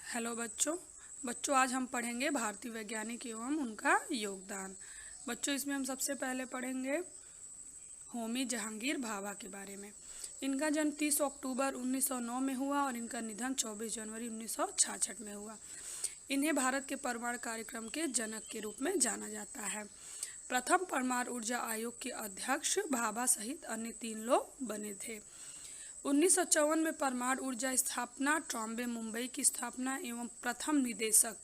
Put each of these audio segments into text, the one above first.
Hello बच्चों आज हम पढ़ेंगे भारतीय वैज्ञानिक एवं उनका योगदान। बच्चों इसमें हम सबसे पहले पढ़ेंगे होमी जहांगीर भाभा के बारे में। इनका जन्म 30 अक्टूबर 1909 में हुआ और इनका निधन 24 जनवरी 1966 में हुआ। इन्हें भारत के परमाणु कार्यक्रम के जनक के रूप में जाना जाता है। प्रथम परमाणु ऊर्जा आयोग के अध्यक्ष भाभा सहित अन्य 3 लोग बने थे। 1954 में परमाणु ऊर्जा स्थापना ट्रॉम्बे मुंबई की स्थापना एवं प्रथम निदेशक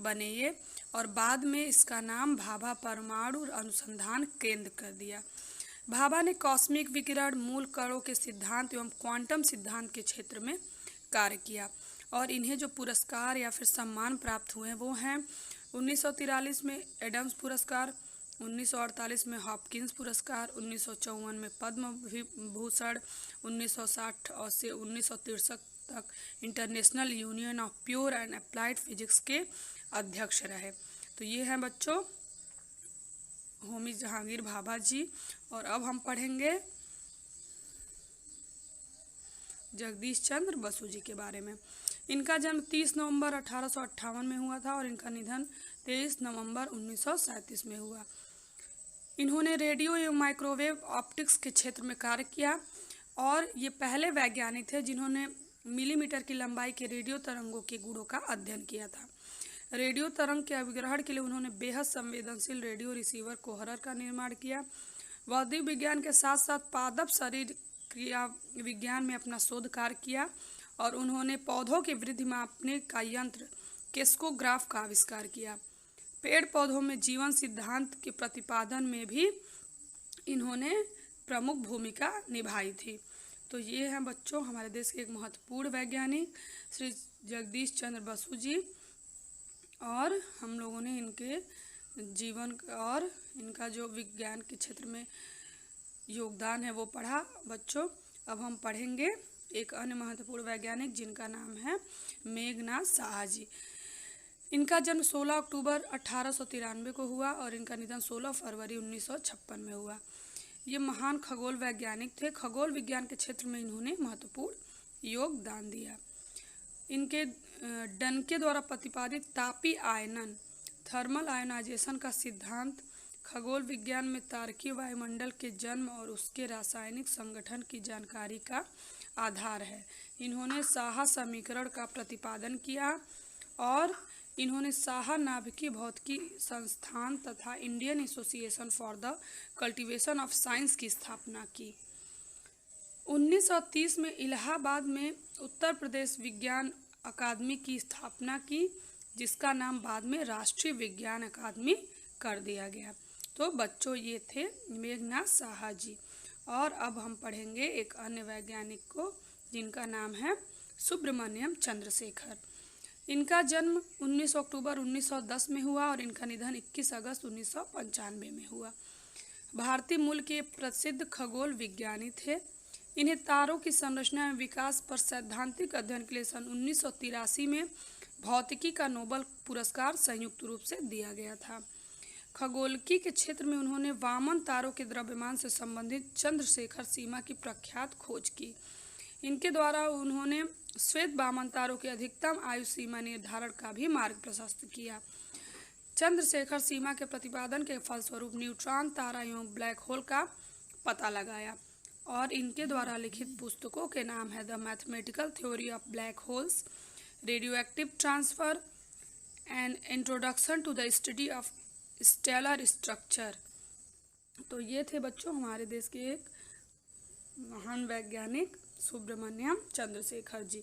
बने ये, और बाद में इसका नाम भाभा परमाणु अनुसंधान केंद्र कर दिया। भाभा ने कॉस्मिक विकिरण, मूल कणों के सिद्धांत एवं क्वांटम सिद्धांत के क्षेत्र में कार्य किया, और इन्हें जो पुरस्कार या फिर सम्मान प्राप्त हुए वो हैं 1943 में एडम्स पुरस्कार, 1948 में हॉपकिंस पुरस्कार, 1954 में पद्म विभूषण, 1960 और से 1963 तक international union of pure and applied physics के अध्यक्ष रहे। तो ये हैं बच्चों होमी जहांगीर भाभा जी। और अब हम पढ़ेंगे जगदीश चंद्र बसु जी के बारे में। इनका जन्म 30 नवंबर 1858 में हुआ था और इनका निधन 23 नवंबर 1937 में हुआ। इन्होंने रेडियो एवं माइक्रोवेव ऑप्टिक्स के क्षेत्र में कार्य किया और ये पहले वैज्ञानिक थे जिन्होंने मिलीमीटर की लंबाई के रेडियो तरंगों के गुणों का अध्ययन किया था। रेडियो तरंग के अभिग्रहण के लिए उन्होंने बेहद संवेदनशील रेडियो रिसीवर कोहरर का निर्माण किया। भौतिक विज्ञान के साथ साथ पादप शरीर क्रिया विज्ञान में अपना शोध कार्य किया और उन्होंने पौधों की वृद्धि मापने का यंत्र केस्कोग्राफ का आविष्कार किया। पेड़ पौधों में जीवन सिद्धांत के प्रतिपादन में भी इन्होंने प्रमुख भूमिका निभाई थी। तो ये हैं बच्चों हमारे देश के एक महत्वपूर्ण वैज्ञानिक श्री जगदीश चंद्र बसु जी, और हम लोगों ने इनके जीवन और इनका जो विज्ञान के क्षेत्र में योगदान है वो पढ़ा। बच्चों अब हम पढ़ेंगे एक अन्य महत्वपूर्ण वैज्ञानिक जिनका नाम है मेघनाथ साहा जी। इनका जन्म 16 अक्टूबर 1893 को हुआ और इनका निधन 16 फरवरी 1956 में हुआ। ये महान खगोल वैज्ञानिक थे। खगोल विज्ञान के क्षेत्र में इन्होंने महत्वपूर्ण योगदान दिया। इनके डनके द्वारा प्रतिपादित तापीय आयनन थर्मल आयोनाइजेशन का सिद्धांत खगोल विज्ञान में तारकीय वायुमंडल के जन्म और उसके रासायनिक संगठन की जानकारी का आधार है। इन्होंने साहा समीकरण का प्रतिपादन किया और इन्होंने साहा नाभिकीय भौतिकी संस्थान तथा Indian association for the cultivation of science की स्थापना की। 1930 में इलाहाबाद में उत्तर प्रदेश विज्ञान अकादमी की स्थापना की, जिसका नाम बाद में राष्ट्रीय विज्ञान अकादमी कर दिया गया। तो बच्चों ये थे मेघनाथ साहा जी। और अब हम पढ़ेंगे एक अन्य वैज्ञानिक को जिनका नाम है सुब्रमण्यम चंद्रशेखर। इनका जन्म 19 अक्टूबर 1910 में हुआ और इनका निधन 21 अगस्त 1995 में हुआ। भारतीय मूल के प्रसिद्ध खगोल विज्ञानी थे। इन्हें तारों की संरचना एवं विकास पर सैद्धांतिक अध्ययन के लिए सन 1983 में भौतिकी का नोबेल पुरस्कार संयुक्त रूप से दिया गया था। खगोलकी के क्षेत्र में उन्होंने वामन तारों के द्रव्यमान से संबंधित चंद्रशेखर सीमा की प्रख्यात खोज की। इनके द्वारा उन्होंने श्वेत वामन तारों की अधिकतम आयु सीमा निर्धारण का भी मार्ग प्रशस्त किया। चंद्रशेखर सीमा के प्रतिपादन के फलस्वरूप न्यूट्रॉन तारा एवं ब्लैक होल का पता लगाया, और इनके द्वारा लिखित पुस्तकों के नाम है the mathematical theory of black holes, radioactive transfer and introduction to the study of stellar structure. तो ये थे बच्चों हमारे देश के एक महान वैज्ञानिक सुब्रमण्यम चंद्रशेखर जी।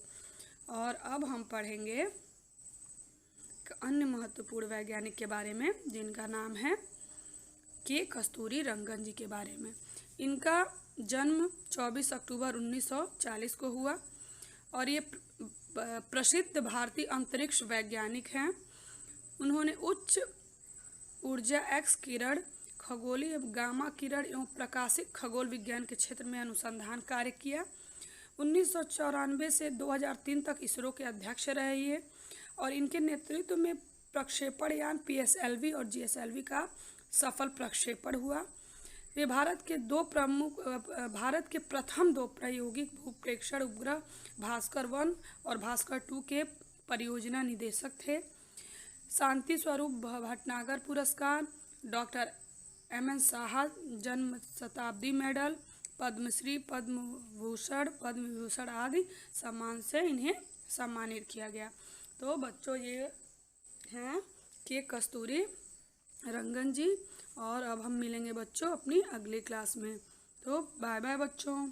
और अब हम पढ़ेंगे एक अन्य महत्वपूर्ण वैज्ञानिक के बारे में जिनका नाम है के कस्तूरी रंगन जी के बारे में। इनका जन्म 24 अक्टूबर 1940 को हुआ और ये प्रसिद्ध भारतीय अंतरिक्ष वैज्ञानिक हैं। उन्होंने उच्च ऊर्जा एक्स किरण, खगोलीय गामा किरण एवं प्रकाशित खगोल विज्ञान के क्षेत्र में अनुसंधान कार्य किया। 1994 से 2003 तक इसरो के अध्यक्ष रहे ये, और इनके नेतृत्व में प्रक्षेपण यान PSLV और GSLV का सफल प्रक्षेपण हुआ। वे भारत के प्रथम 2 प्रायोगिक भूप्रेक्षण उपग्रह भास्कर 1 और भास्कर 2 के परियोजना निदेशक थे। शांति स्वरूप भटनागर पुरस्कार, डॉक्टर M.N. साहा जन्म शताब्दी मेडल, पद्मश्री, पद्म भूषण आदि सम्मान से इन्हें सम्मानित किया गया। तो बच्चों ये हैं के कस्तूरी रंगन जी, और अब हम मिलेंगे बच्चों अपनी अगली क्लास में। तो बाय बाय बच्चों।